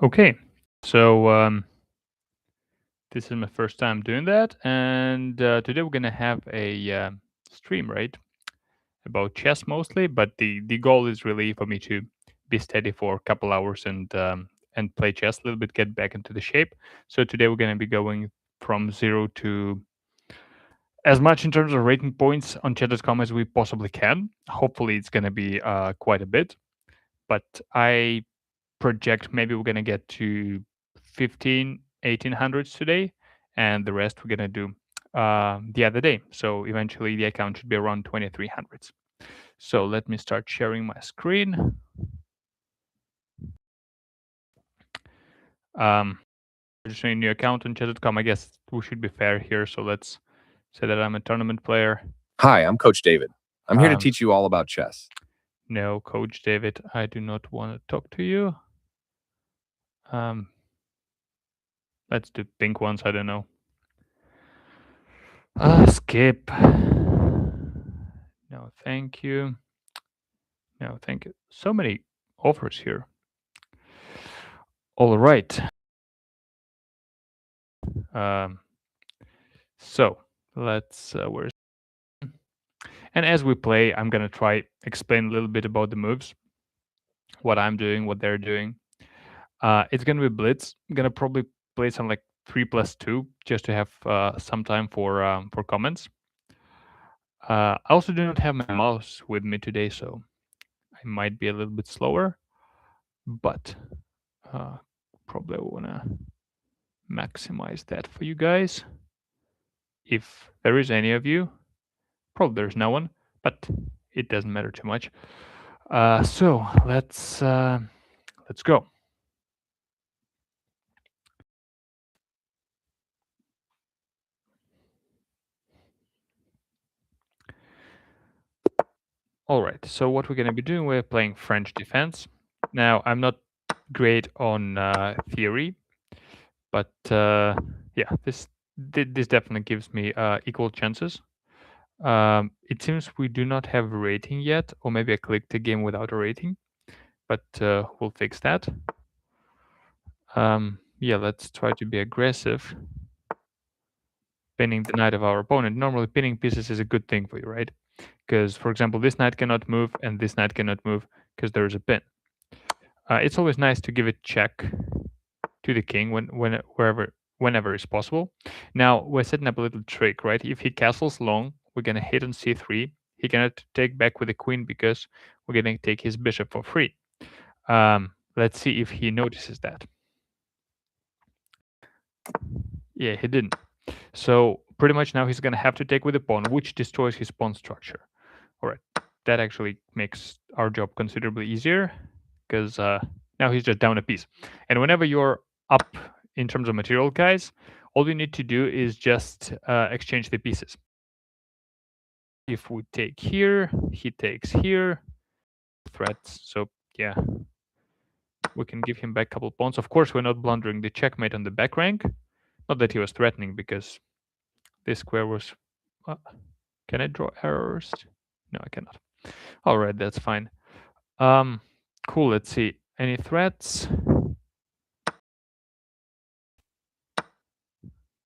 Okay, so this is my first time doing that, and today we're gonna have a stream, right, about chess mostly. But the goal is really for me to be steady for a couple hours and play chess a little bit, get back into the shape. So today we're gonna be going from 0 to as much in terms of rating points on chat.com as we possibly can. Hopefully, it's gonna be quite a bit, but I project maybe we're going to get to 15 1800s today, and the rest we're going to do the other day, so eventually the account should be around 2300s. So let me start sharing my screen. Registering a new account on chat.com. I guess we should be fair here, so let's say that I'm a tournament player. Hi, I'm Coach David. I'm here to teach you all about chess. No, Coach David, I do not want to talk to you. Let's do pink ones. I don't know. Skip. No, thank you. No, thank you. So many offers here. All right. So let's where's and as we play, I'm gonna try explain a little bit about the moves, what I'm doing, what they're doing. It's gonna be blitz. I'm gonna probably play some like 3+2 just to have some time for comments. I also do not have my mouse with me today, so I might be a little bit slower, but probably wanna maximize that for you guys. If there is any of you, probably there's no one, but it doesn't matter too much. So let's go. All right. So what we're gonna be doing, we're playing French defense. Now I'm not great on theory, but yeah, this definitely gives me equal chances. It seems we do not have a rating yet, or maybe I clicked the game without a rating, but we'll fix that. Yeah, let's try to be aggressive. Pinning the knight of our opponent. Normally, pinning pieces is a good thing for you, right? Because, for example, this knight cannot move and this knight cannot move because there is a pin. It's always nice to give a check to the king whenever is possible. Now, we're setting up a little trick, right? If he castles long, we're going to hit on c3. He cannot take back with the queen because we're going to take his bishop for free. Let's see if he notices that. Yeah, he didn't. So pretty much now he's going to have to take with the pawn, which destroys his pawn structure. All right, that actually makes our job considerably easier because now he's just down a piece. And whenever you're up in terms of material, guys, all you need to do is just exchange the pieces. If we take here, he takes here, threats. So yeah, we can give him back a couple pawns. Of course, we're not blundering the checkmate on the back rank. Not that he was threatening, because this square was... can I draw errors? No, I cannot. All right, that's fine. Cool, let's see. Any threats?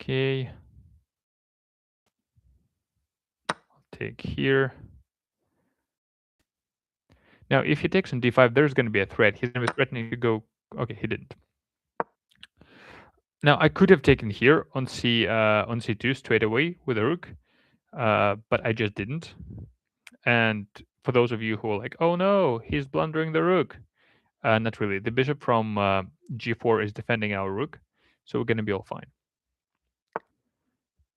Okay. I'll take here. Now, if he takes on d5, there's going to be a threat. He's going to be threatening to go... Okay, he didn't. Now, I could have taken here on c2 straight away with a rook, but I just didn't. And for those of you who are like, oh no, he's blundering the rook. Not really. The bishop from g4 is defending our rook, so we're going to be all fine.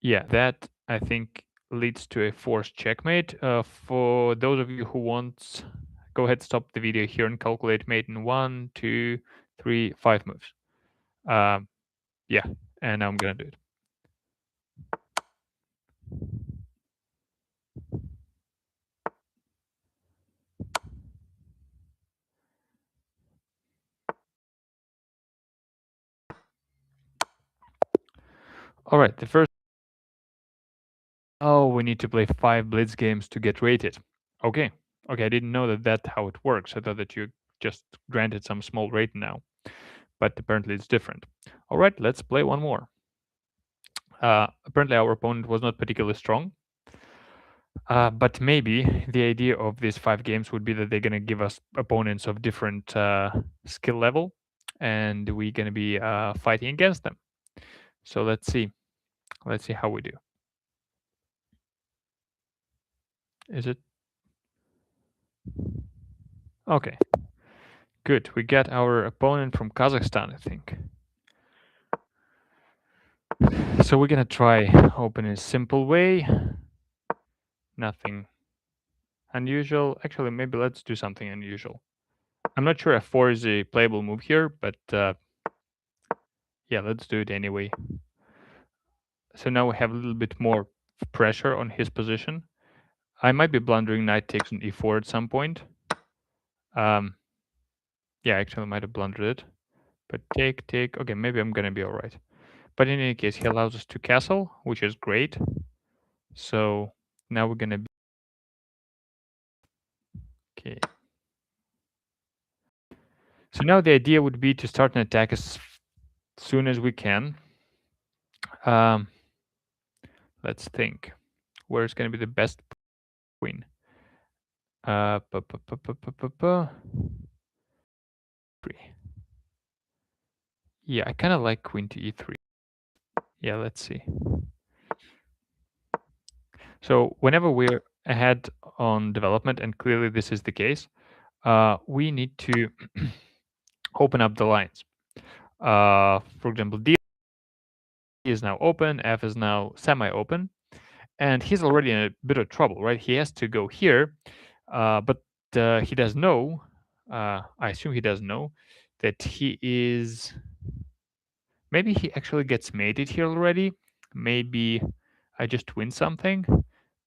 Yeah, that, I think, leads to a forced checkmate. For those of you who want, go ahead, stop the video here and calculate mate in 1, 2, 3, 5 moves. Yeah, and now I'm going to do it. All right, the first... Oh, we need to play 5 blitz games to get rated. Okay, I didn't know that that's how it works. I thought that you just granted some small rate now. but apparently it's different. All right, let's play one more. Apparently our opponent was not particularly strong, but maybe the idea of these 5 games would be that they're going to give us opponents of different skill level, and we're going to be fighting against them. So let's see how we do. Is it okay? Good. We got our opponent from Kazakhstan, I think. So we're gonna try open in a simple way. Nothing unusual. Actually, maybe let's do something unusual. I'm not sure F4 is a playable move here, but yeah, let's do it anyway. So now we have a little bit more pressure on his position. I might be blundering knight takes on e4 at some point. Yeah, actually I might have blundered it. But take. Okay, maybe I'm gonna be all right. But in any case, he allows us to castle, which is great. So now we're gonna be okay. So now the idea would be to start an attack as soon as we can. Let's think. Where's gonna be the best queen? Yeah, I kind of like queen to e3. Yeah, let's see. So whenever we're ahead on development, and clearly this is the case, we need to open up the lines. For example, D is now open, F is now semi-open, and he's already in a bit of trouble, right? He has to go here, but he does know, I assume he does know, that he is, maybe he actually gets mated here already. Maybe I just win something.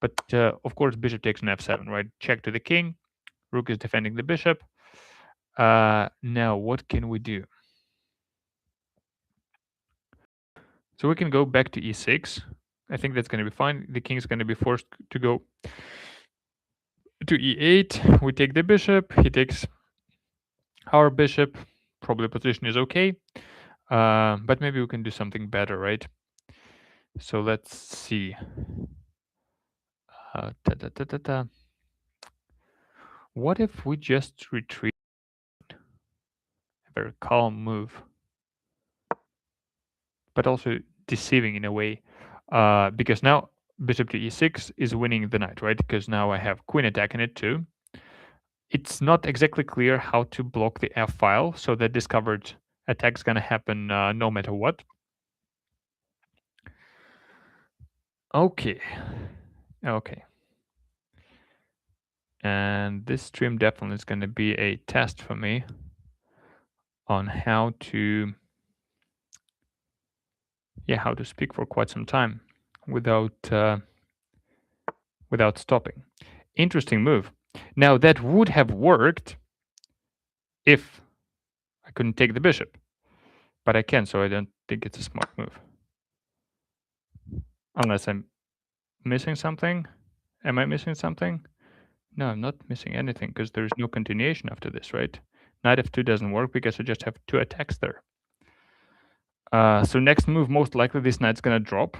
But of course, bishop takes an f7, right? Check to the king. Rook is defending the bishop. Now, what can we do? So we can go back to e6. I think that's going to be fine. The king is going to be forced to go to e8. We take the bishop. He takes our bishop. Probably position is okay. But maybe we can do something better, right? So let's see. What if we just retreat? A very calm move, but also deceiving in a way, because now bishop to e6 is winning the knight, right? Because now I have queen attacking it too. It's not exactly clear how to block the f file, so the discovered attack is going to happen no matter what. Okay. And this stream definitely is going to be a test for me on how to speak for quite some time without stopping. Interesting move. Now that would have worked if I couldn't take the bishop, but I can, so I don't think it's a smart move. Unless I'm missing something. Am I missing something? No, I'm not missing anything because there's no continuation after this, right? Knight f2 doesn't work because I just have 2 attacks there. So next move, most likely this knight's gonna drop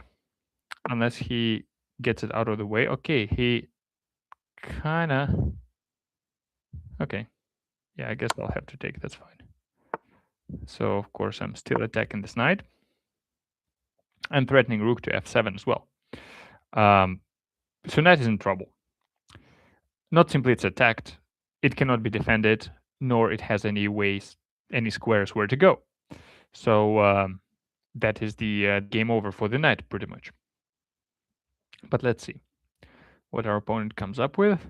unless he gets it out of the way. Okay, he kinda... Okay. Yeah, I guess I'll have to take, that's fine. So of course I'm still attacking this knight. I'm threatening rook to f7 as well. So knight is in trouble. Not simply it's attacked, it cannot be defended, nor it has any squares where to go. So that is the game over for the knight, pretty much. But let's see what our opponent comes up with,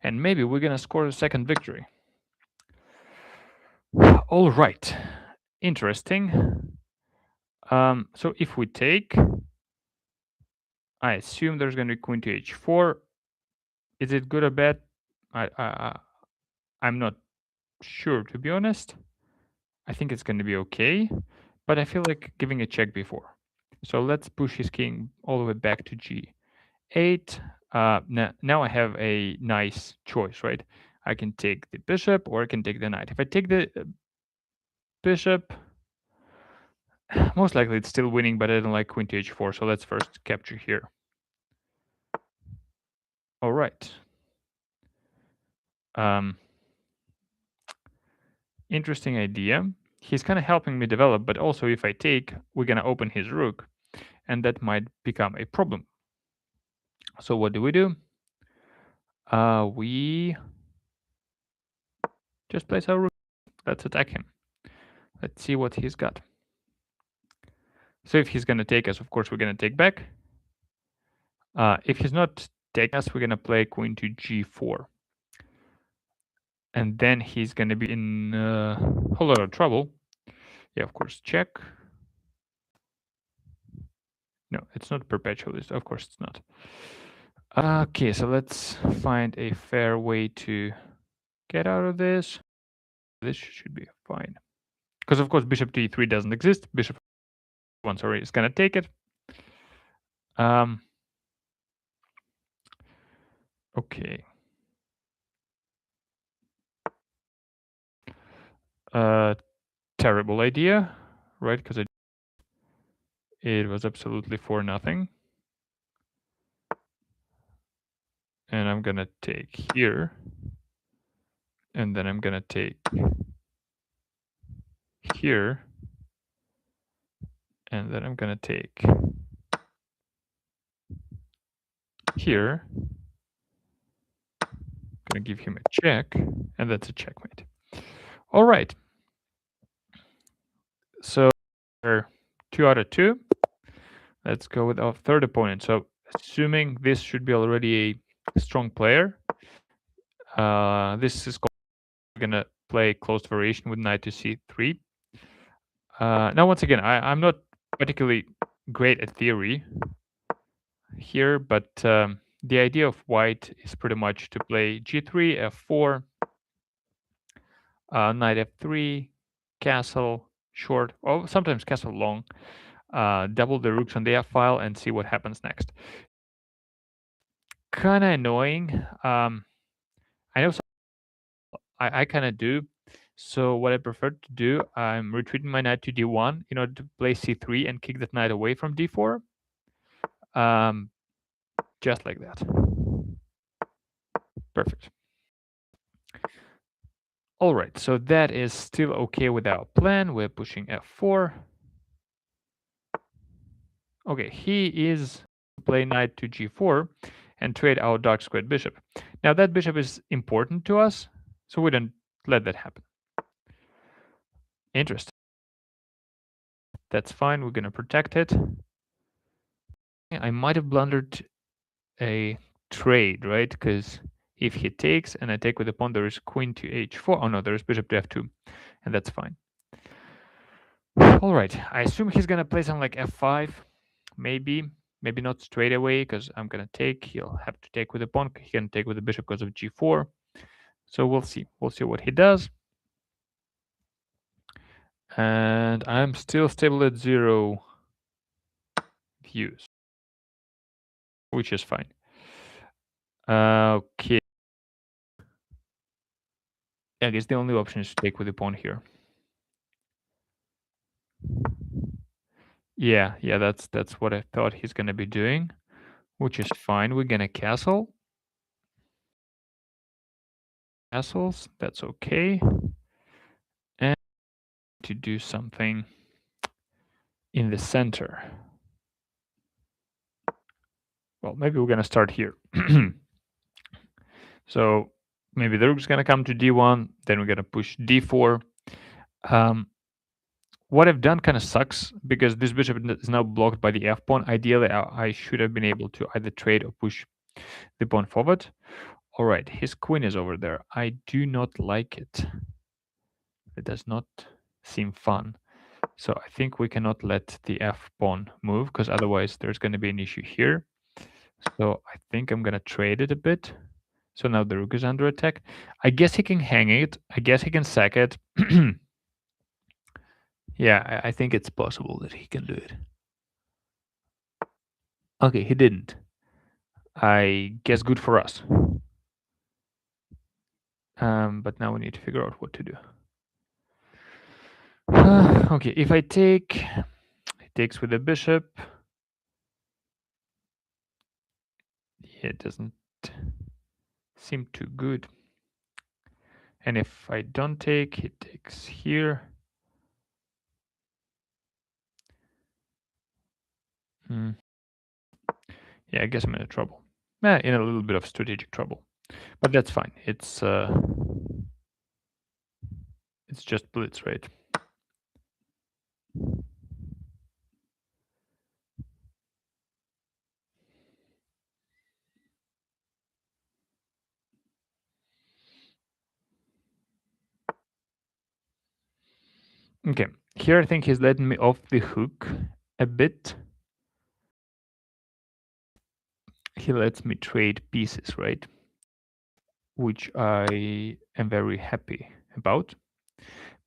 and maybe we're gonna score a second victory. All right, interesting. So if we take, I assume there's gonna be queen to h4. Is it good or bad? I'm not sure, to be honest. I think it's going to be okay, but I feel like giving a check before. So let's push his king all the way back to g8. Now I have a nice choice, right? I can take the bishop or I can take the knight. If I take the bishop, most likely it's still winning, but I don't like queen to h4, so let's first capture here. All right. Interesting idea. He's kind of helping me develop, but also if I take, we're going to open his rook, and that might become a problem. So what do? We just place our rook. Let's attack him. Let's see what he's got. So if he's going to take us, of course, we're going to take back. If he's not taking us, we're going to play queen to g4. And then he's going to be in a whole lot of trouble. Yeah, of course, check. No, it's not perpetualist. Of course, it's not. Okay, so let's find a fair way to get out of this. This should be fine. Because, of course, bishop to e3 doesn't exist. Bishop 1, sorry, is going to take it. Okay. Terrible idea, right? Because it was absolutely for nothing. And I'm going to take here. And then I'm going to take here. And then I'm going to take here. I'm going to give him a check. And that's a checkmate. All right. So we're 2 out of 2. Let's go with our third opponent. So assuming this should be already a strong player, this is going to play closed variation with knight to c3. Now, once again, I'm not particularly great at theory here, but the idea of white is pretty much to play g3, f4, knight f3, castle short, or sometimes castle long, double the rooks on the f file and see what happens next. Kind of annoying. I know I kind of do. So what I prefer to do, I'm retreating my knight to d1 in order to play c3 and kick that knight away from d4. Just like that. Perfect. All right, so that is still okay with our plan. We're pushing f4. Okay, he is play knight to g4 and trade our dark squared bishop. Now that bishop is important to us, so we don't let that happen. Interesting. That's fine, we're gonna protect it. I might have blundered a trade, right? Because if he takes and I take with the pawn, there is queen to h4. Oh no, there is bishop to f2, and that's fine. All right, I assume he's gonna play something like f5, maybe not straight away, because I'm gonna take. He'll have to take with the pawn. He can take with the bishop because of g4. So we'll see. We'll see what he does. And I'm still stable at 0 views, which is fine. Okay. I guess the only option is to take with the pawn here. Yeah, that's what I thought he's gonna be doing, which is fine. We're gonna castle. Castles, that's okay. And to do something in the center. Well, maybe we're gonna start here. So maybe the rook's gonna come to d1, then we're gonna push d4. What I've done kind of sucks because this bishop is now blocked by the f pawn. Ideally, I should have been able to either trade or push the pawn forward. All right, his queen is over there. I do not like it. It does not seem fun. So I think we cannot let the f pawn move because otherwise there's going to be an issue here. So I think I'm going to trade it a bit. So now the rook is under attack. I guess he can hang it. I guess he can sack it. Yeah, I think it's possible that he can do it. Okay, he didn't. I guess good for us. But now we need to figure out what to do. Okay, if I take takes with the bishop. Yeah, it doesn't seem too good. And if I don't take, he takes here. Yeah, I guess I'm in trouble. In a little bit of strategic trouble, but that's fine. It's just blitz, right? Okay, here I think he's letting me off the hook a bit. He lets me trade pieces, right? Which I am very happy about,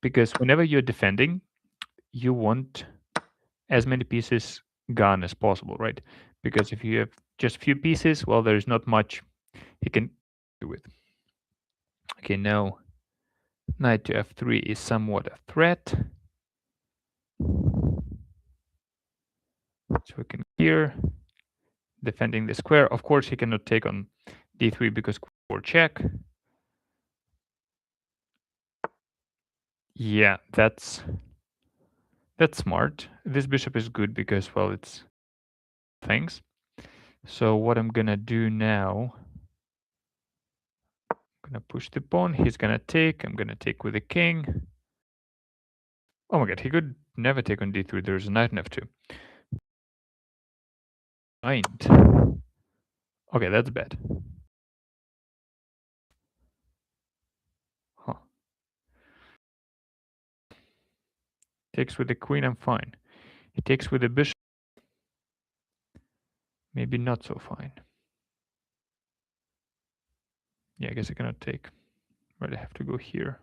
because whenever you're defending, you want as many pieces gone as possible, right? Because if you have just few pieces, well, there's not much he can do with. Okay, now knight to f3 is somewhat a threat. So we can here defending the square. Of course, he cannot take on d3 because or check. Yeah, that's smart. This bishop is good because, well, it's things. So what I'm gonna do now, I'm gonna push the pawn. He's gonna take. I'm gonna take with the king. Oh my god, he could never take on d3. There's a knight on f2. Mind. Okay, that's bad. Huh. Takes with the queen, I'm fine. He takes with the bishop. Maybe not so fine. Yeah, I guess I cannot take. Right, I have to go here.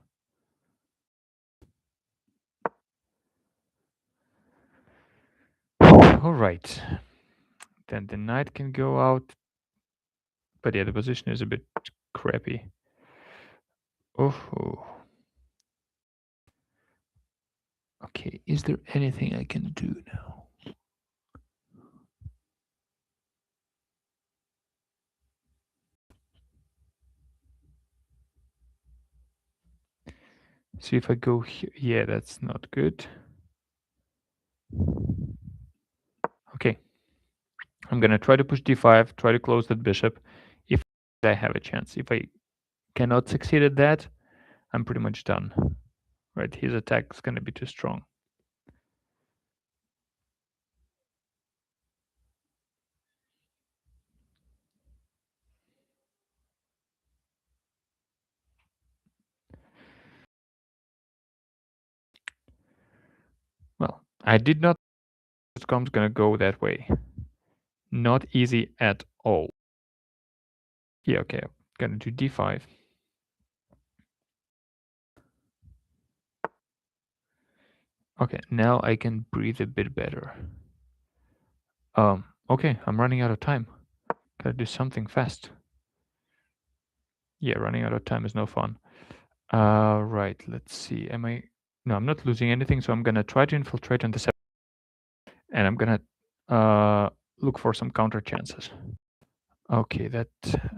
All right. Then the knight can go out. But yeah, the position is a bit crappy. Oh. Okay, is there anything I can do now? See if I go here. Yeah, that's not good. Okay. I'm gonna try to push d5, try to close that bishop. If I have a chance. If I cannot succeed at that, I'm pretty much done. Right, his attack is gonna be too strong. Well, I did not think this com's gonna go that way. Not easy at all. Yeah, okay, I'm gonna do d5. Okay, now I can breathe a bit better. Okay, I'm running out of time. Gotta do something fast. Yeah, running out of time is no fun. Right, let's see. No, I'm not losing anything, so I'm gonna try to infiltrate on the 7. And I'm gonna look for some counter chances. Okay, that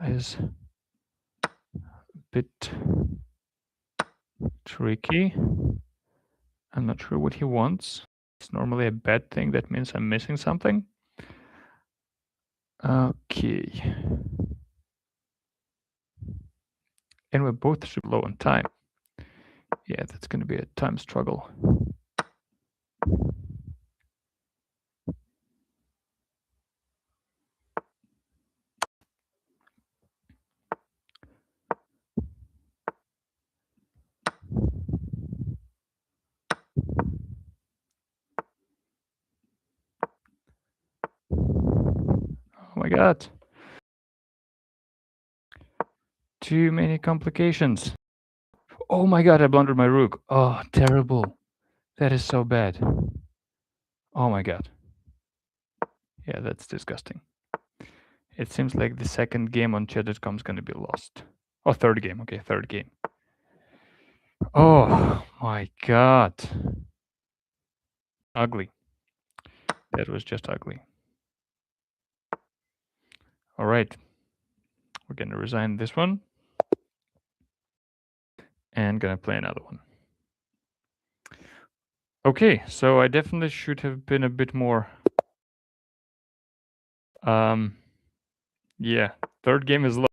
is a bit tricky. I'm not sure what he wants. It's normally a bad thing. That means I'm missing something. Okay. And we're both super low on time. Yeah, that's going to be a time struggle. Oh my god. Too many complications. Oh my god, I blundered my rook. Oh, terrible. That is so bad. Oh my god. Yeah, that's disgusting. It seems like the second game on Chat.com is going to be lost. Oh, third game. Okay, third game. Oh my god. Ugly. That was just ugly. All right. We're going to resign this one. And going to play another one. Okay, so I definitely should have been a bit more... yeah, third game is low.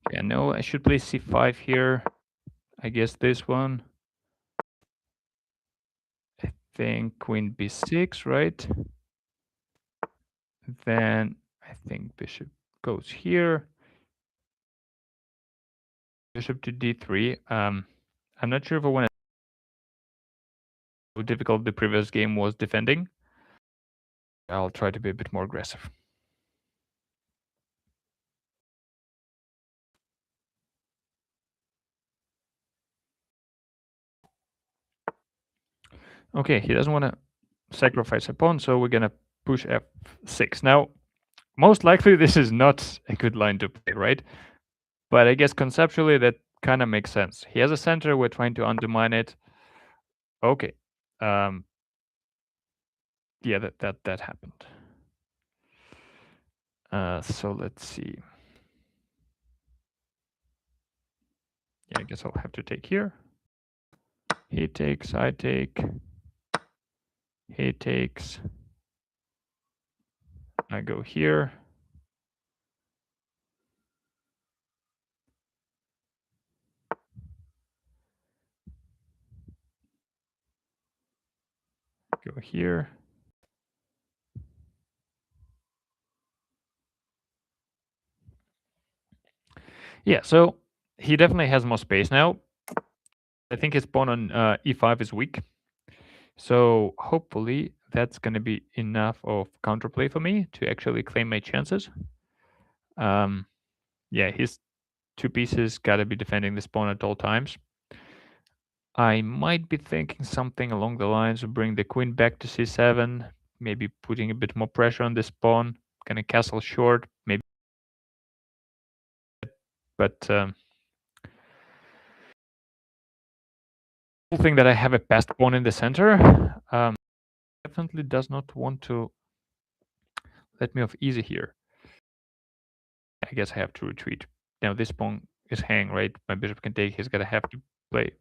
Yeah, no, I should play c5 here. I guess this one. I think queen b6, right? Then I think bishop goes here. Bishop to d3. I'm not sure if I want to... How difficult the previous game was defending. I'll try to be a bit more aggressive. Okay, he doesn't want to sacrifice a pawn, so we're gonna push f6. Now, most likely this is not a good line to play, right? But I guess conceptually that kind of makes sense. He has a center, we're trying to undermine it. Okay. Yeah, that happened. So let's see. Yeah, I guess I'll have to take here. He takes, I take. He takes. I go here. Go here. Yeah, so he definitely has more space now. I think his pawn on e5 is weak. So hopefully that's going to be enough of counterplay for me to actually claim my chances. Yeah, his two pieces got to be defending this pawn at all times. I might be thinking something along the lines of bring the queen back to c7, maybe putting a bit more pressure on this pawn, kind of castle short, maybe. But the whole thing that I have a passed pawn in the center definitely does not want to let me off easy here. I guess I have to retreat. Now this pawn is hanging, right? My bishop can take, he's gonna have to play.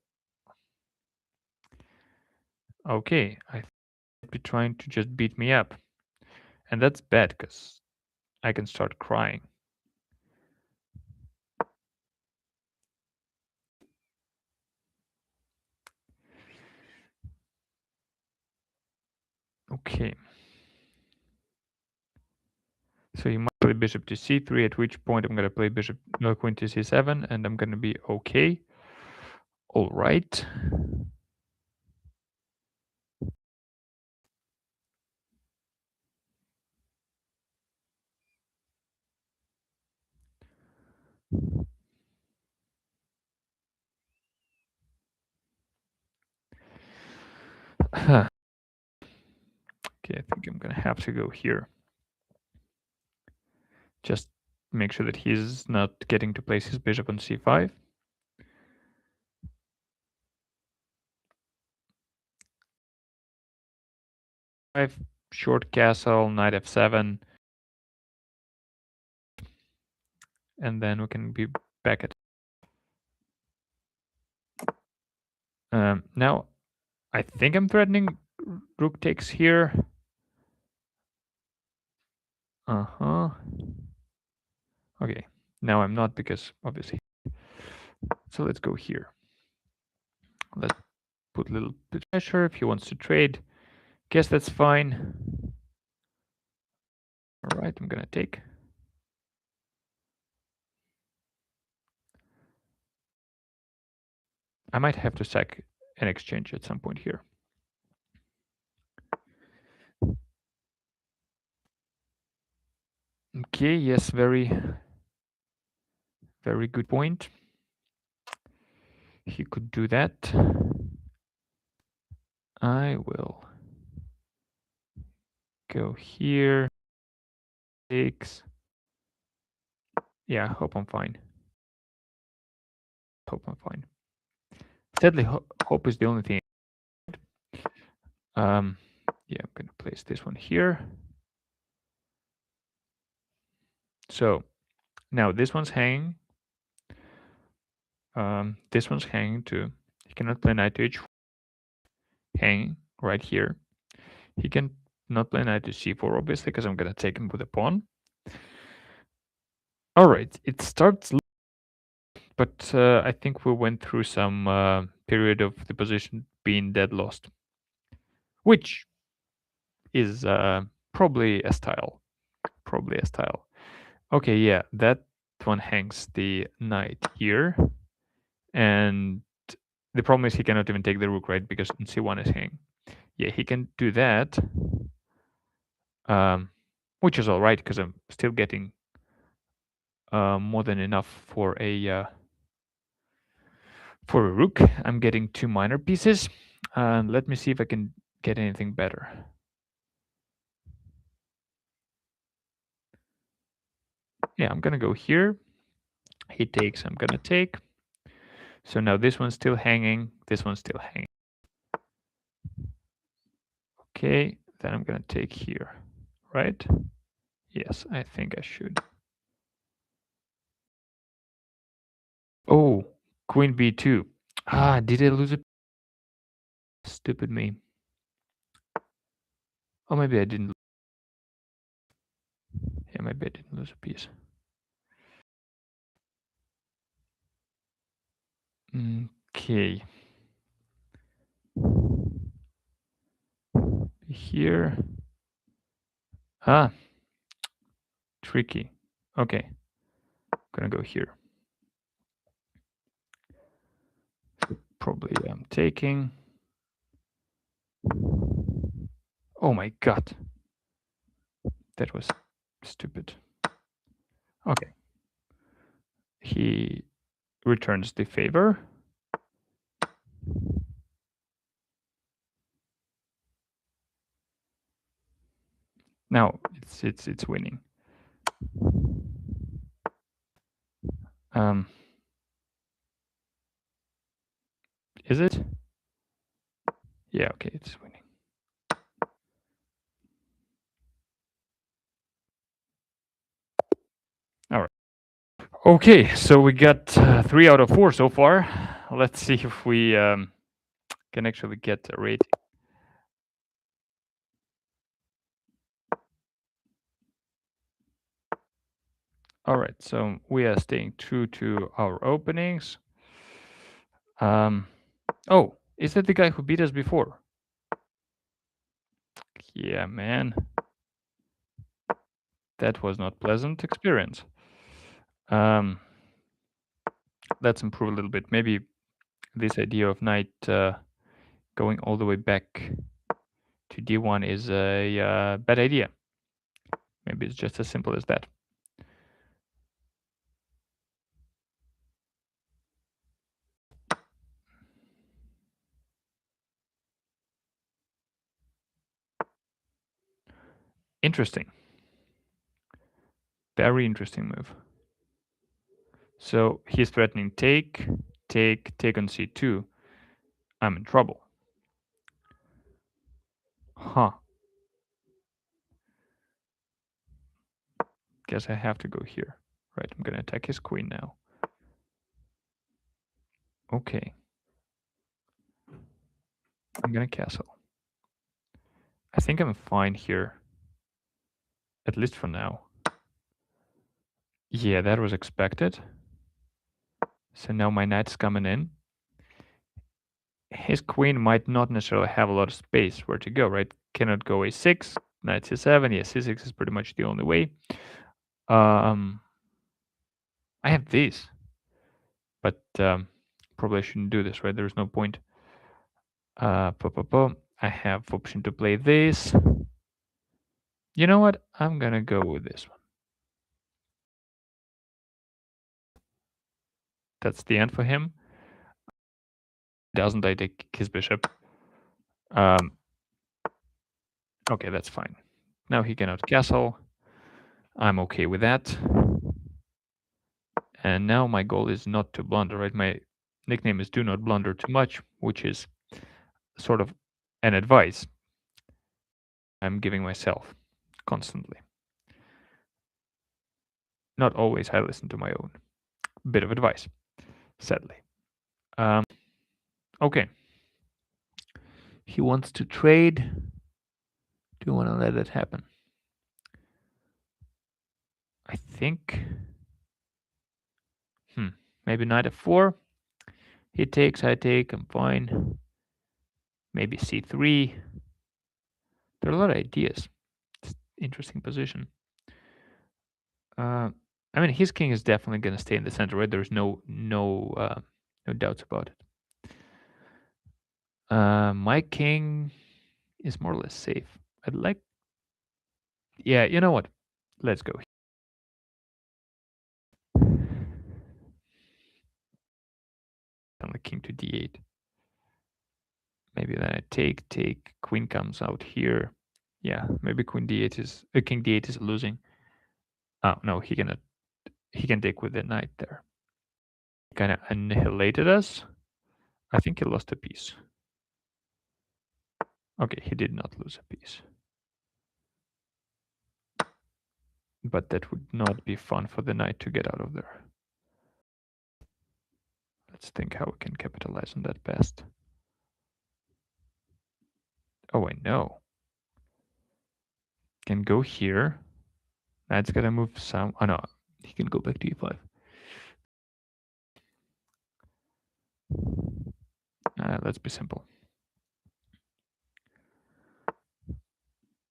Okay, I might be trying to just beat me up. And that's bad, because I can start crying. Okay. So you might play bishop to c3, at which point I'm going to play bishop queen to c7, and I'm going to be okay. All right. Okay, I think I'm going to have to go here. Just make sure that he's not getting to place his bishop on c5. Short castle, knight f7. And then we can be back at... now, I think I'm threatening rook takes here. Okay, now I'm not, because obviously. So let's go here. Let's put a little bit of pressure if he wants to trade. Guess that's fine. All right, I'm gonna take. I might have to sack an exchange at some point here. Okay, yes, very good point. He could do that. I will go here. Takes. Yeah, I hope I'm fine. fine. Sadly, hope is the only thing. Yeah, I'm gonna place this one here. So now this one's hanging. This one's hanging too. He cannot play knight to h4. Hanging right here. He can not play knight to c4, obviously, because I'm gonna take him with a pawn. All right, it starts, but I think we went through some period of the position being dead lost, which is probably a style. Probably a style. Okay, yeah, that one hangs the knight here, and the problem is he cannot even take the rook, right? Because c1 is hanging. Yeah, he can do that, which is all right because I'm still getting more than enough for a rook. I'm getting 2 minor pieces. Let me see if I can get anything better. Yeah, I'm gonna go here. He takes, I'm gonna take. So now this one's still hanging, this one's still hanging. Okay, then I'm gonna take here, right? Yes, I think I should. Oh, queen b2. Ah, did I lose it? Stupid me. Oh, maybe I didn't. Yeah, maybe I didn't lose a piece. Okay. Here. Ah, tricky. Okay, I'm gonna go here. Probably I'm taking. Oh my god. That was stupid. Okay. He returns the favor. Now it's winning. Is it? Yeah, okay, it's winning. All right. Okay, so we got 3 out of 4 so far. Let's see if we can actually get a rating. All right, so we are staying true to our openings. Oh, is that the guy who beat us before? Yeah, man. That was not pleasant experience. Let's improve a little bit. Maybe this idea of knight going all the way back to d1 is a bad idea. Maybe it's just as simple as that. Interesting. Very interesting move. So he's threatening take on c2. I'm in trouble. Huh. Guess I have to go here. Right, I'm gonna attack his queen now. Okay. I'm gonna castle. I think I'm fine here. At least for now. Yeah, that was expected. So now my knight's coming in. His queen might not necessarily have a lot of space where to go, right? Cannot go a6, knight c7. Yeah, c6 is pretty much the only way. I have this, but probably I shouldn't do this, right? There's no point. I have option to play this. You know what? I'm gonna go with this one. That's the end for him. Doesn't I take his bishop? Okay, that's fine. Now he cannot castle. I'm okay with that. And now my goal is not to blunder, right? nickname is "Do Not Blunder Too Much," which is sort of an advice I'm giving myself constantly. Not always I listen to my own bit of advice, sadly. Okay. He wants to trade. Do you want to let it happen? I think. Maybe knight f4. He takes, I take, I'm fine. Maybe c3. There are a lot of ideas. It's interesting position. I mean, his king is definitely going to stay in the center, right? There's no doubts about it. My king is more or less safe. I'd like. Yeah, you know what? Let's go. On the king to d8. Maybe then I take, queen comes out here. Yeah, maybe queen d8 is king d8 is losing. Oh no, he can take with the knight there. Kind of annihilated us. I think he lost a piece. Okay, he did not lose a piece. But that would not be fun for the knight to get out of there. Let's think how we can capitalize on that best. Oh, I know. Can go here. Knight's gonna move some. Oh no, he can go back to e5. Let's be simple.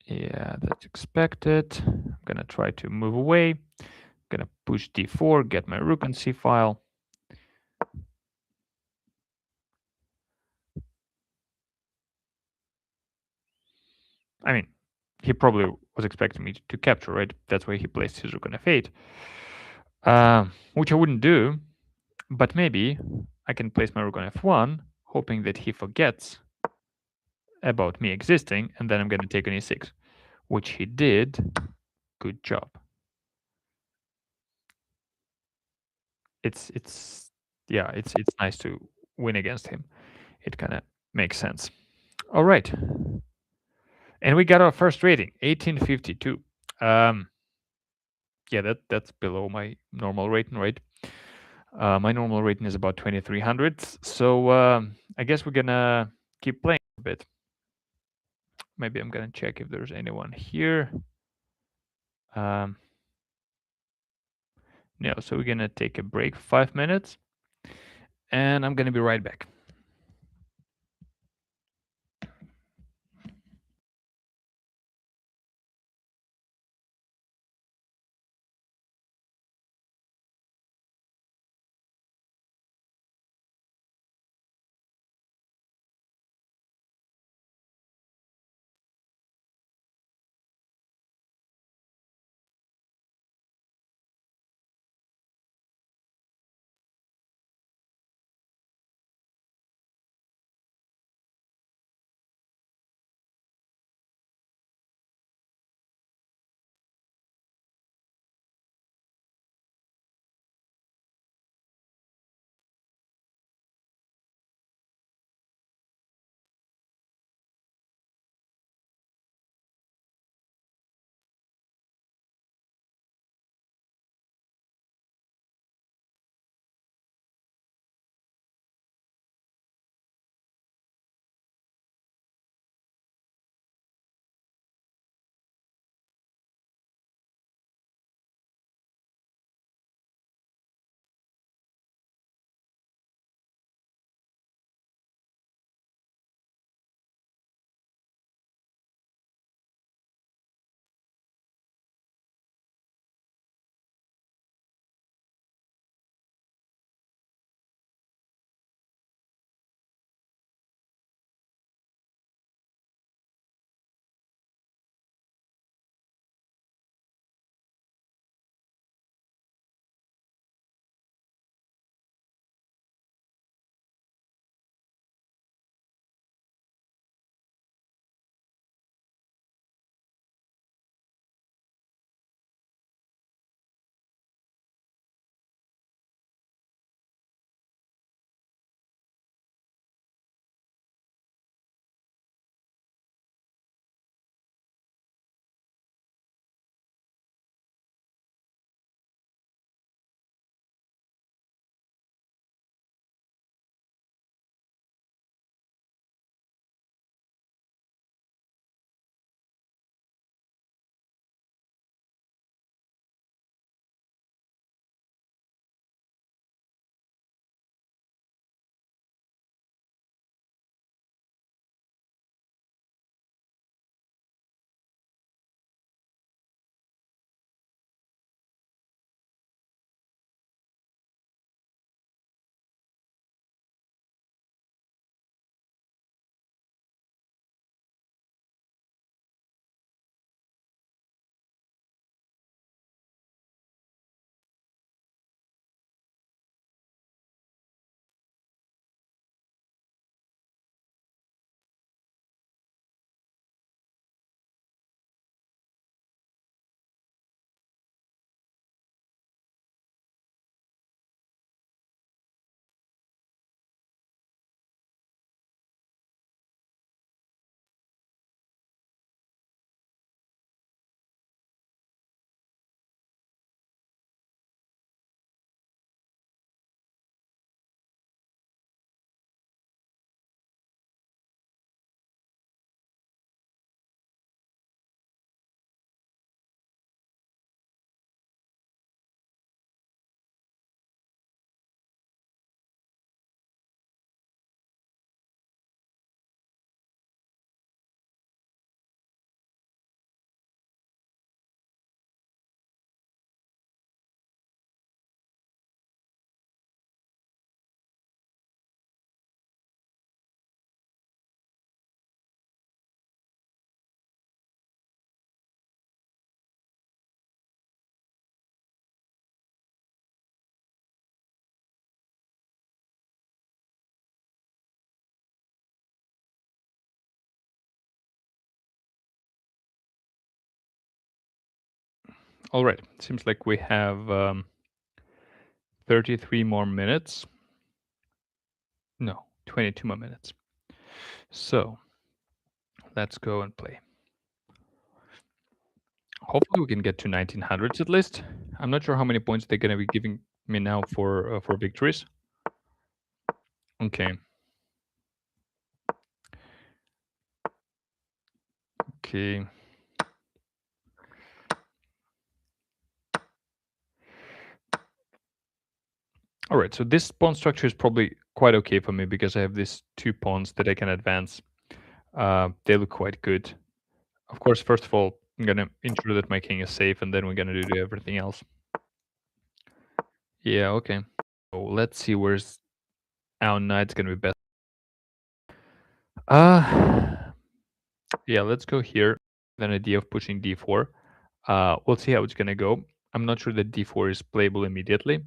Yeah, that's expected. I'm gonna try to move away. Gonna push d4, get my rook on c file. I mean, he probably was expecting me to capture, right? That's why he placed his rook on f8, which I wouldn't do. But maybe I can place my rook on f1, hoping that he forgets about me existing, and then I'm going to take on e6, which he did. Good job. It's nice to win against him. It kind of makes sense. All right. And we got our first rating, 1852. Yeah, that's below my normal rating, right? My normal rating is about 2300. So I guess we're gonna keep playing a bit. Maybe I'm gonna check if there's anyone here. No, so we're gonna take a break, 5 minutes, and I'm gonna be right back. All right. Seems like we have 33 more minutes. No, 22 more minutes. So let's go and play. Hopefully we can get to 1900s at least. I'm not sure how many points they're going to be giving me now for victories. Okay. Okay. All right, so this pawn structure is probably quite okay for me because I have these 2 pawns that I can advance. They look quite good. Of course, first of all, I'm going to ensure that my king is safe, and then we're going to do everything else. Yeah, okay. So let's see where's our knight's going to be best. Yeah, let's go here. An idea of pushing d4. We'll see how it's going to go. I'm not sure that d4 is playable immediately,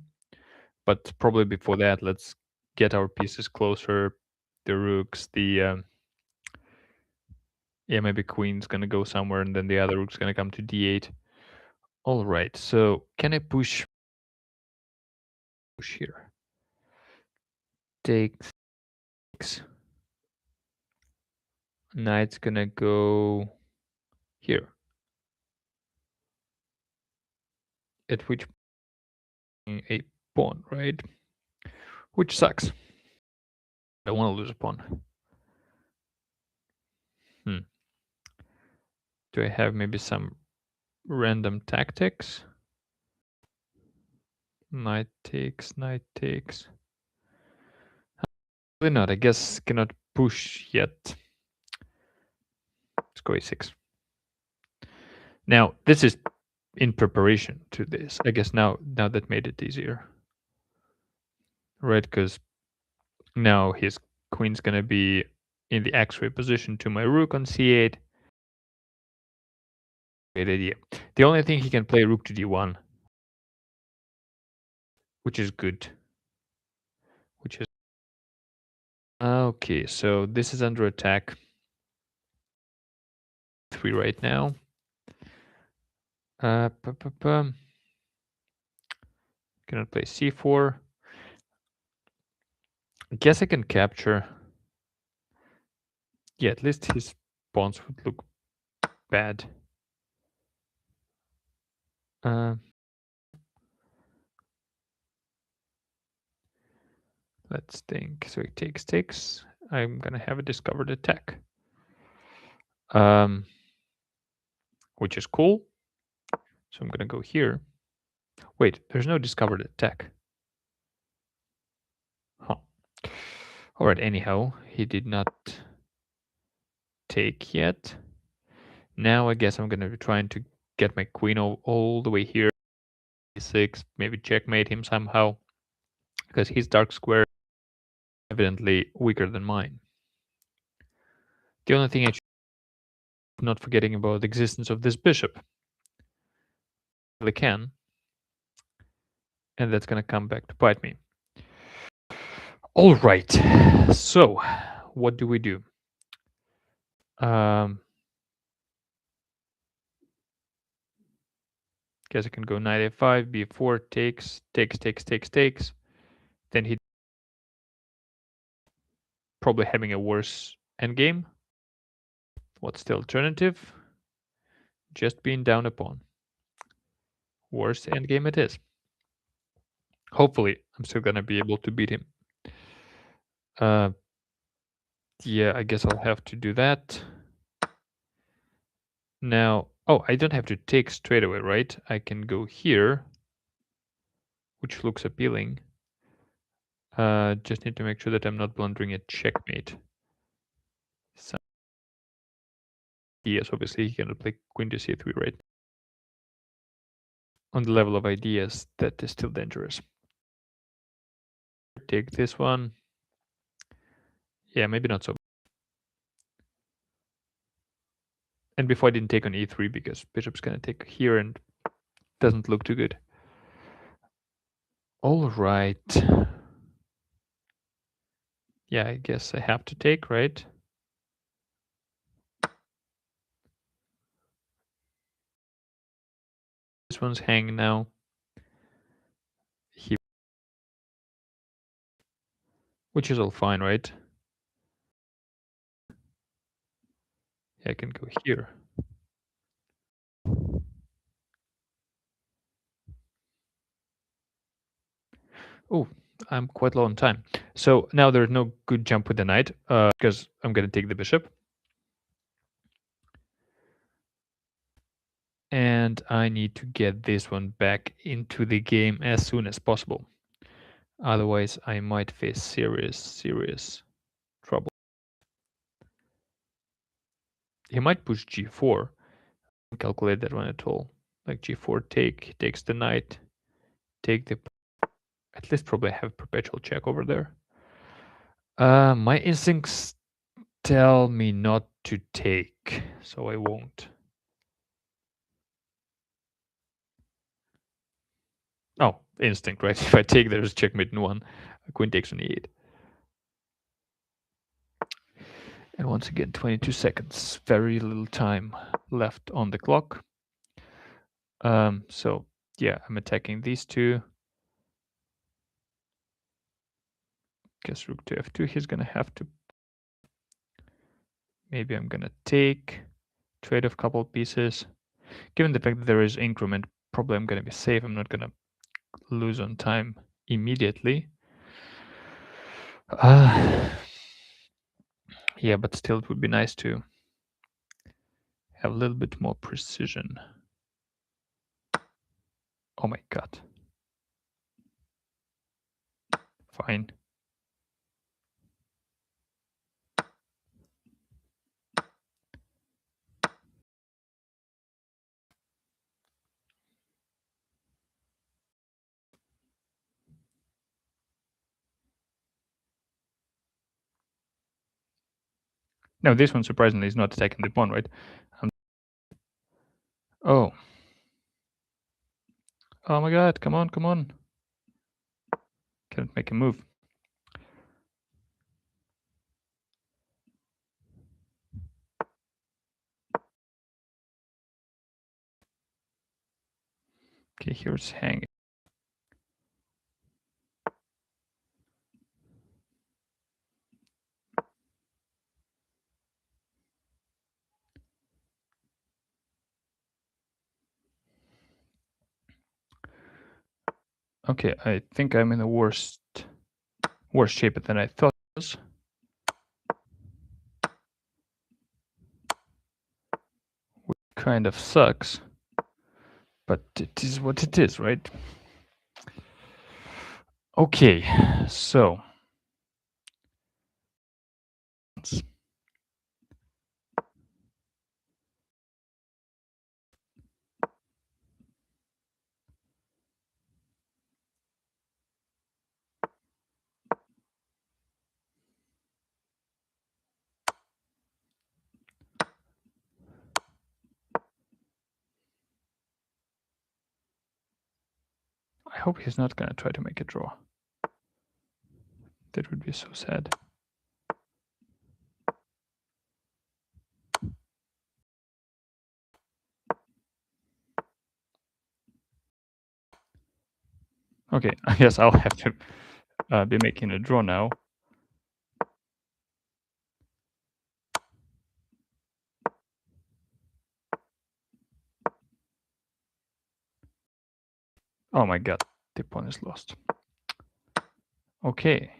but probably before that, let's get our pieces closer. The rooks, the yeah, maybe queen's gonna go somewhere, and then the other rook's gonna come to d8. All right, so can I push here? Takes. Knight's gonna go here. At which a pawn, right? Which sucks. I want to lose a pawn. Do I have maybe some random tactics? Knight takes, knight takes. Probably not. I guess cannot push yet. Let's go a6. Now, this is in preparation to this. I guess now that made it easier. Right, because now his queen's gonna be in the x-ray position to my rook on c8. Great idea. The only thing he can play rook to d1, which is good. Which is okay. So this is under attack. 3 right now. Cannot play c4. I guess I can capture. Yeah, at least his pawns would look bad. Let's think. So he takes. I'm gonna have a discovered attack. Which is cool. So I'm gonna go here. Wait, there's no discovered attack. Huh. All right, anyhow, he did not take yet. Now I guess I'm gonna be trying to get my queen all the way here. e6, maybe checkmate him somehow, because his dark square is evidently weaker than mine. The only thing I should not forgetting about the existence of this bishop. Really can. And that's gonna come back to bite me. All right, so what do we do? Guess I can go knight a5, b4, takes. Then he probably having a worse endgame. What's the alternative? Just being down a pawn. Worst endgame it is. Hopefully, I'm still gonna be able to beat him. Yeah, I guess I'll have to do that. Now, oh, I don't have to take straight away, right? I can go here, which looks appealing. Just need to make sure that I'm not blundering a checkmate. Yes, obviously he cannot play queen to c3, right? On the level of ideas, that is still dangerous. Take this one. Yeah, maybe not so. And before I didn't take on e3 because bishop's gonna take here and doesn't look too good. All right. Yeah, I guess I have to take, right? This one's hanging now. Which is all fine, right? I can go here. Oh, I'm quite low on time. So now there's no good jump with the knight because I'm going to take the bishop. And I need to get this one back into the game as soon as possible. Otherwise, I might face serious trouble. He might push g4. Don't calculate that one at all. Like g4 takes the knight, take the... At least probably have perpetual check over there. My instincts tell me not to take, so I won't. Oh, instinct, right? If I take, there's checkmate in 1. Queen takes on e8. And once again, 22 seconds. Very little time left on the clock. So yeah, I'm attacking these two. Guess rook to f2. He's gonna have to... Maybe I'm gonna take, trade off a couple of pieces. Given the fact that there is increment, probably I'm gonna be safe. I'm not gonna lose on time immediately. Yeah, but still it would be nice to have a little bit more precision. Oh my god. Fine. Now this one surprisingly is not attacking the pawn, right? Oh. Oh my god, come on, come on. Can't make a move. Okay, here's hanging. Okay, I think I'm in the worst shape than I thought it was. Which kind of sucks. But it is what it is, right? Okay, so I hope he's not gonna try to make a draw. That would be so sad. Okay, I guess I'll have to be making a draw now. Oh my god, the pawn is lost. Okay,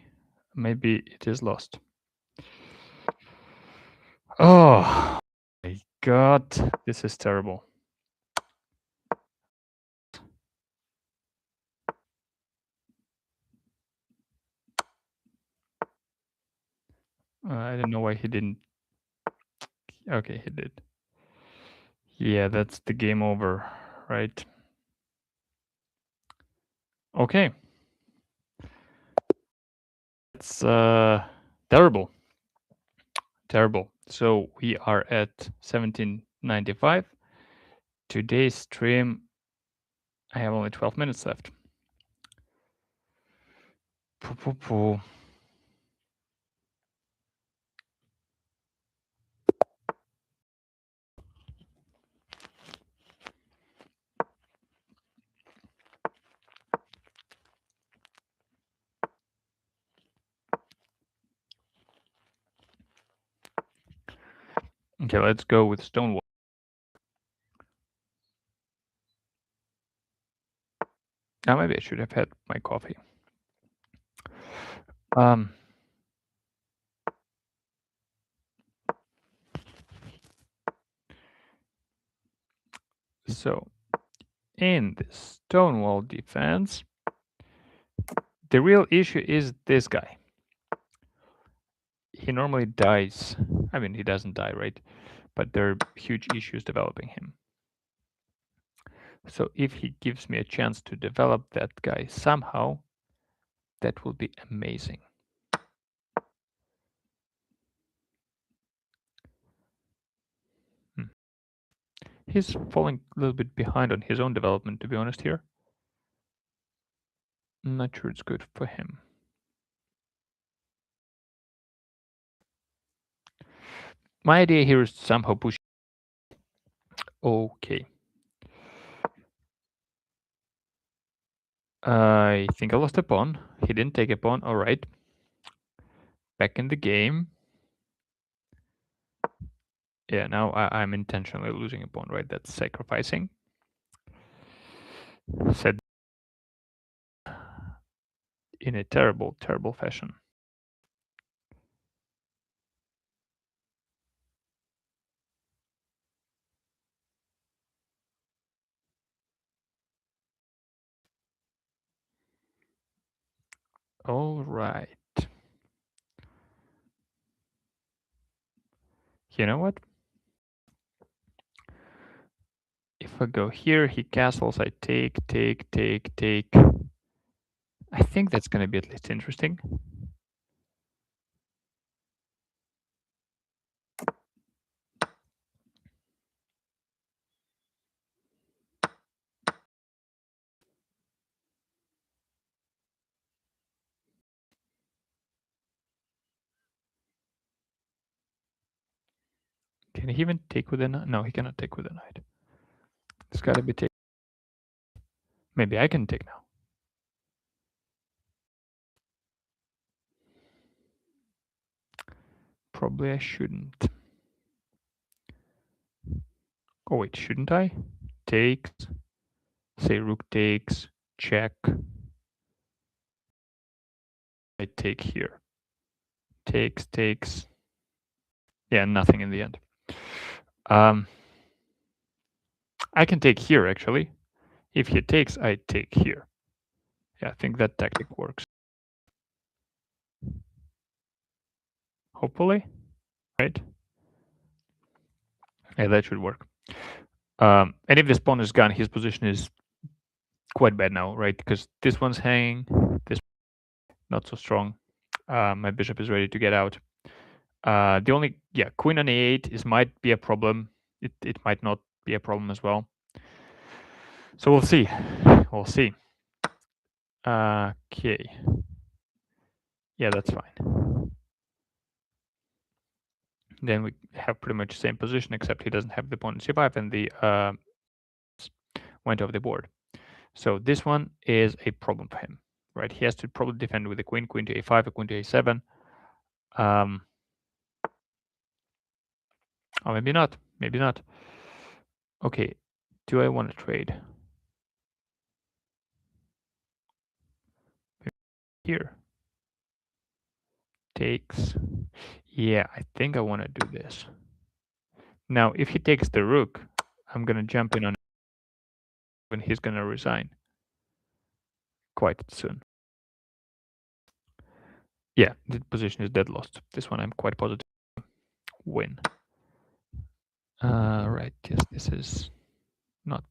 maybe it is lost. Oh my god, this is terrible. I don't know why he didn't. Okay, he did. Yeah, that's the game over, right? Okay. It's terrible. Terrible. So we are at 1795. Today's stream, I have only 12 minutes left. Poo. Okay, let's go with Stonewall. Now maybe I should have had my coffee. So in the Stonewall defense, the real issue is this guy. He normally dies. I mean, he doesn't die, right? But there are huge issues developing him. So if he gives me a chance to develop that guy somehow, that will be amazing. He's falling a little bit behind on his own development, to be honest here. I'm not sure it's good for him. My idea here is to somehow push. Okay. I think I lost a pawn. He didn't take a pawn. All right. Back in the game. Yeah, now I'm intentionally losing a pawn, right? That's sacrificing. Said in a terrible, terrible fashion. All right. You know what? If I go here, he castles, I take. I think that's going to be at least interesting. Can he even take with a knight? No, he cannot take with a knight. It's got to be taken. Maybe I can take now. Probably I shouldn't. Oh wait, shouldn't I? Takes. Say rook takes. Check. I take here. Takes. Yeah, nothing in the end. I can take here actually. If he takes, I take here. Yeah, I think that tactic works. Hopefully, right? Yeah, that should work. And if this pawn is gone, his position is quite bad now, right? Because this one's hanging, this not so strong. My bishop is ready to get out. The only, yeah, queen on a8 is might be a problem. It might not be a problem as well. So we'll see. We'll see. Okay. Yeah, that's fine. Then we have pretty much the same position, except he doesn't have the pawn in c5 and the went off the board. So this one is a problem for him, right? He has to probably defend with the queen to a5, a queen to a7. Oh, maybe not. Maybe not. Okay. Do I want to trade? Here. Takes. Yeah, I think I want to do this. Now, if he takes the rook, I'm going to jump in on when he's going to resign quite soon. Yeah, the position is dead lost. This one I'm quite positive win. Right, yes, this is not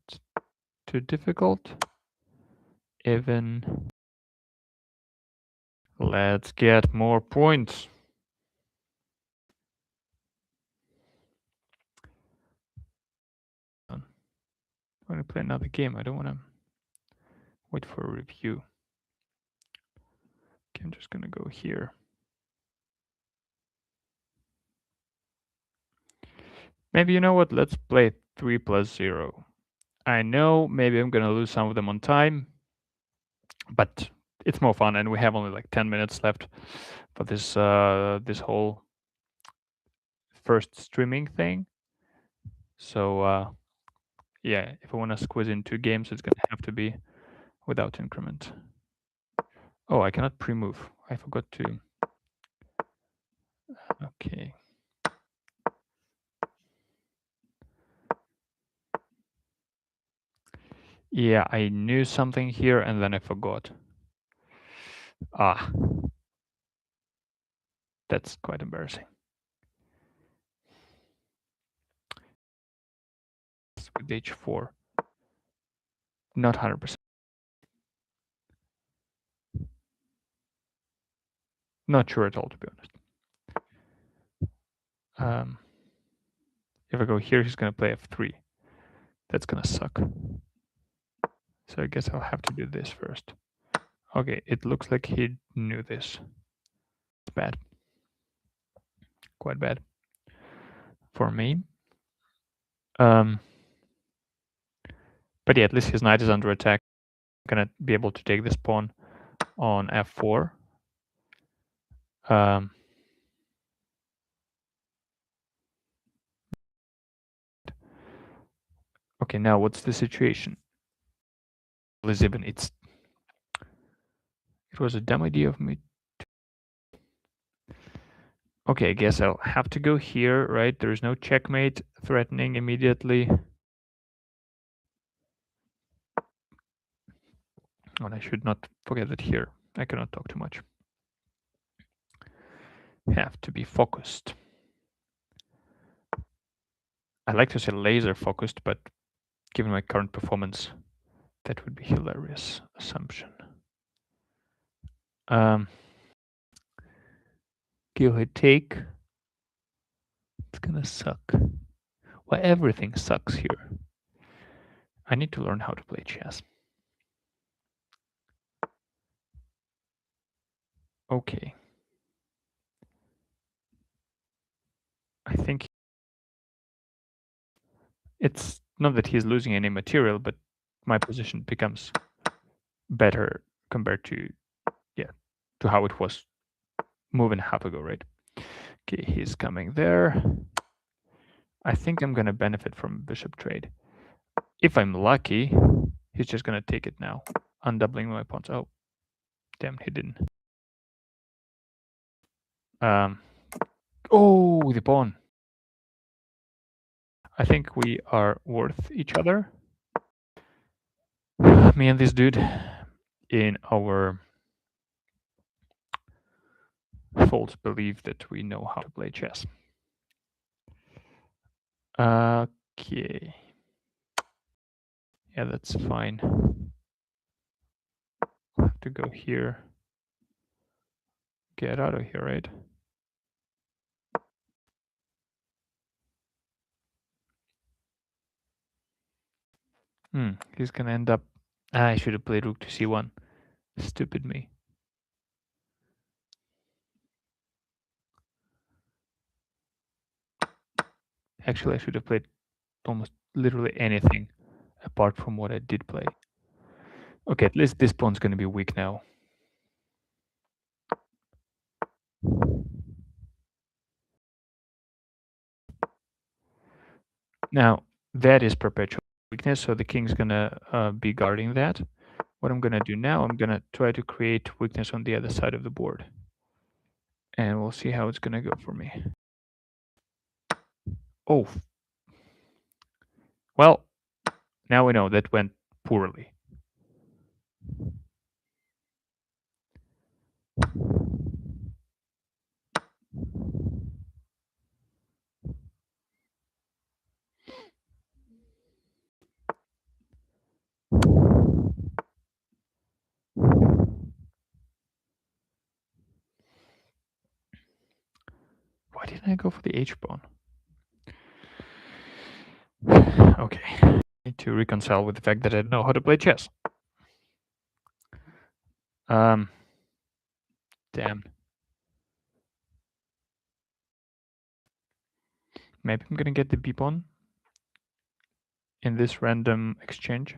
too difficult. Even. Let's get more points. I want to play another game. I don't want to wait for a review. Okay, I'm just going to go here. Maybe, you know what? Let's play 3+0. I know maybe I'm going to lose some of them on time, but it's more fun, and we have only like 10 minutes left for this this whole first streaming thing. So yeah, if I want to squeeze into games, it's gonna have to be without increment. Oh, I cannot pre-move. I forgot to. Okay. Yeah, I knew something here and then I forgot. Ah, that's quite embarrassing. With h4, not 100%. Not sure at all, to be honest. If I go here, he's gonna play f3. That's gonna suck. So I guess I'll have to do this first. Okay, it looks like he knew this. It's bad. Quite bad. For me. But yeah, at least his knight is under attack. I'm gonna be able to take this pawn on f4. Okay, now what's the situation? Elizabeth, it was a dumb idea of me. Okay, I guess I'll have to go here, right? There's no checkmate threatening immediately. And I should not forget that here I cannot talk too much. Have to be focused. I like to say laser focused, but given my current performance, that would be hilarious assumption. Kill hit take. It's gonna suck. Well, everything sucks here. I need to learn how to play chess. Okay. I think it's not that he's losing any material, but my position becomes better compared to, yeah, to how it was move and a half ago, right? Okay, he's coming there. I think I'm gonna benefit from bishop trade. If I'm lucky, he's just gonna take it now, undoubling my pawns. Oh, damn, he didn't. Oh, the pawn. I think we are worth each other. Me and this dude in our false belief that we know how to play chess. Okay. Yeah, that's fine. I'll have to go here. Get out of here, right? He's gonna end up. I should have played rook to c1. Stupid me. Actually, I should have played almost literally anything apart from what I did play. Okay, at least this pawn's gonna be weak now. Now, that is perpetual weakness, so the king's gonna be guarding that. What I'm gonna do now, I'm gonna try to create weakness on the other side of the board. And we'll see how it's gonna go for me. Oh. Well, now we know that went poorly. Why didn't I go for the h-pawn? Okay. I need to reconcile with the fact that I don't know how to play chess. Damn. Maybe I'm gonna get the b-pawn in this random exchange.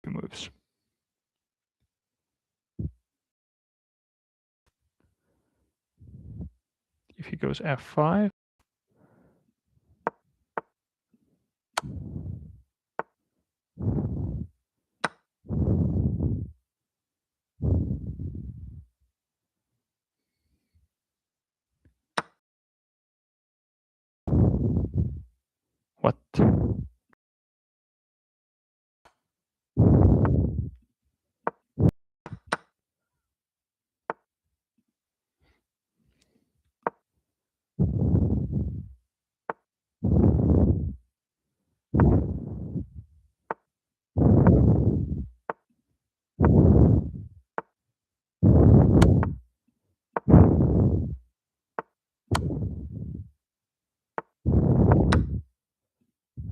Two moves. if he goes f5. What?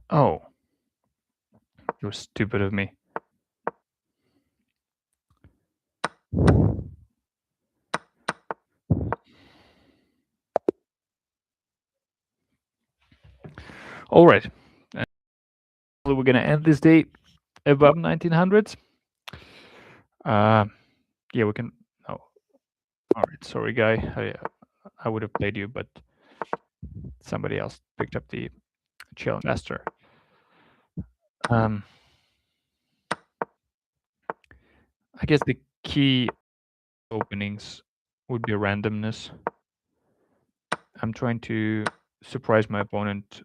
Oh, it was stupid of me. All right. We're going to end this day above 1900s. Yeah, we can. Oh, all right. Sorry, guy. I would have played you, but somebody else picked up the challenge faster. I guess the key openings would be randomness. I'm trying to surprise my opponent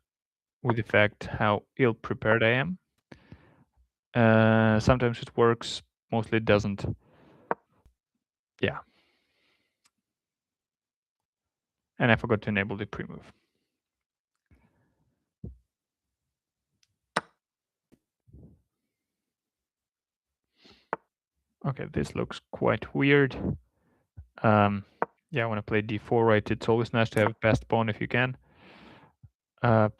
with the fact how ill prepared I am. Sometimes it works, mostly it doesn't. Yeah. And I forgot to enable the pre-move. Okay, this looks quite weird. Yeah, I want to play d4, right? It's always nice to have a passed pawn if you can. I'm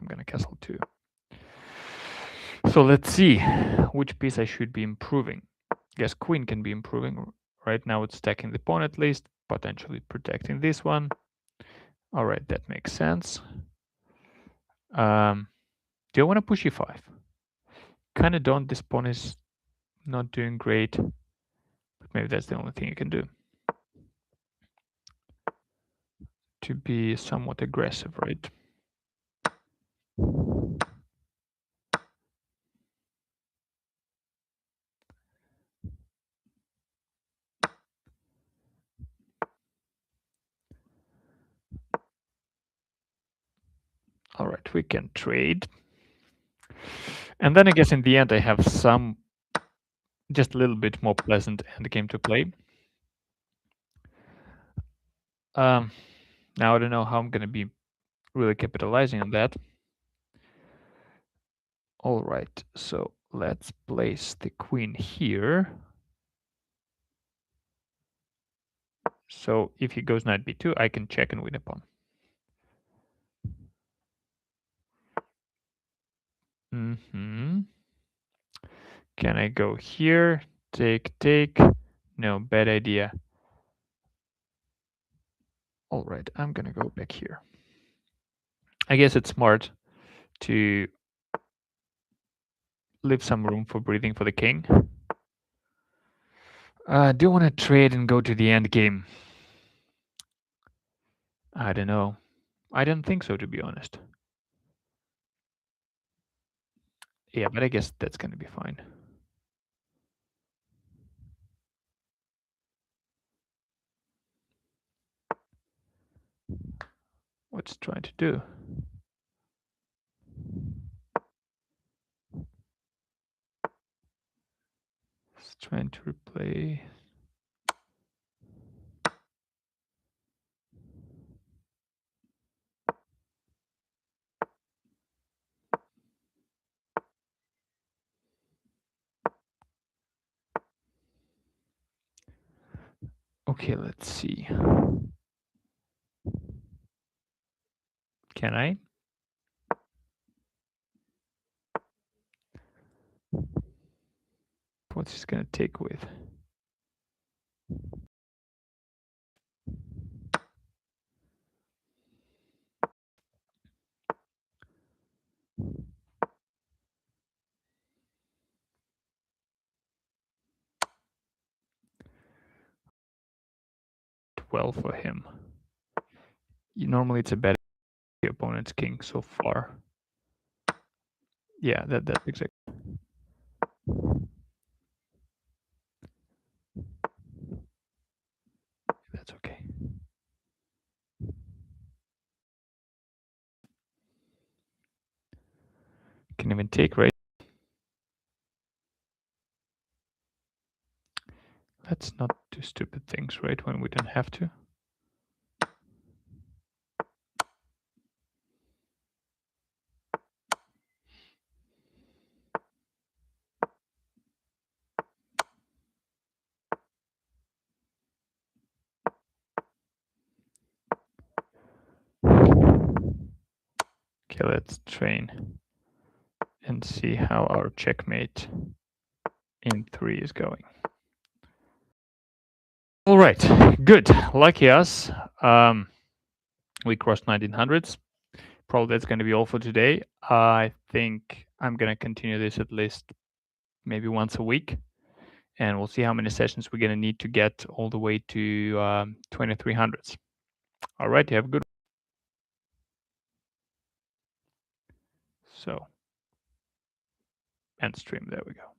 gonna castle 2. So let's see which piece I should be improving. Guess queen can be improving. Right now it's stacking the pawn at least, potentially protecting this one. All right, that makes sense. Do I want to push e5? Kind of don't. This pawn is not doing great, but maybe that's the only thing you can do to be somewhat aggressive, right? All right, we can trade. And then I guess in the end I have some just a little bit more pleasant endgame to play. Now I don't know how I'm going to be really capitalizing on that. All right, so let's place the queen here. So if he goes knight b2, I can check and win a pawn. Can I go here? Take. No, bad idea. All right, I'm gonna go back here. I guess it's smart to leave some room for breathing for the king. Do you want to trade and go to the end game? I don't know. I don't think so, to be honest. Yeah, but I guess that's gonna be fine. What's it trying to do? It's trying to replay. Okay, let's see. Can I? What's this gonna take with? well for him. Normally it's a better the opponent's king so far. Yeah, that's exactly. That's okay. Can even take, right? Let's not do stupid things, right, when we don't have to. Okay, let's train and see how our checkmate in 3 is going. All right, good. Lucky us. We crossed 1900s. Probably that's going to be all for today. I think I'm going to continue this at least maybe once a week. And we'll see how many sessions we're going to need to get all the way to 2300s. All right, you have a good one. So, end stream. There we go.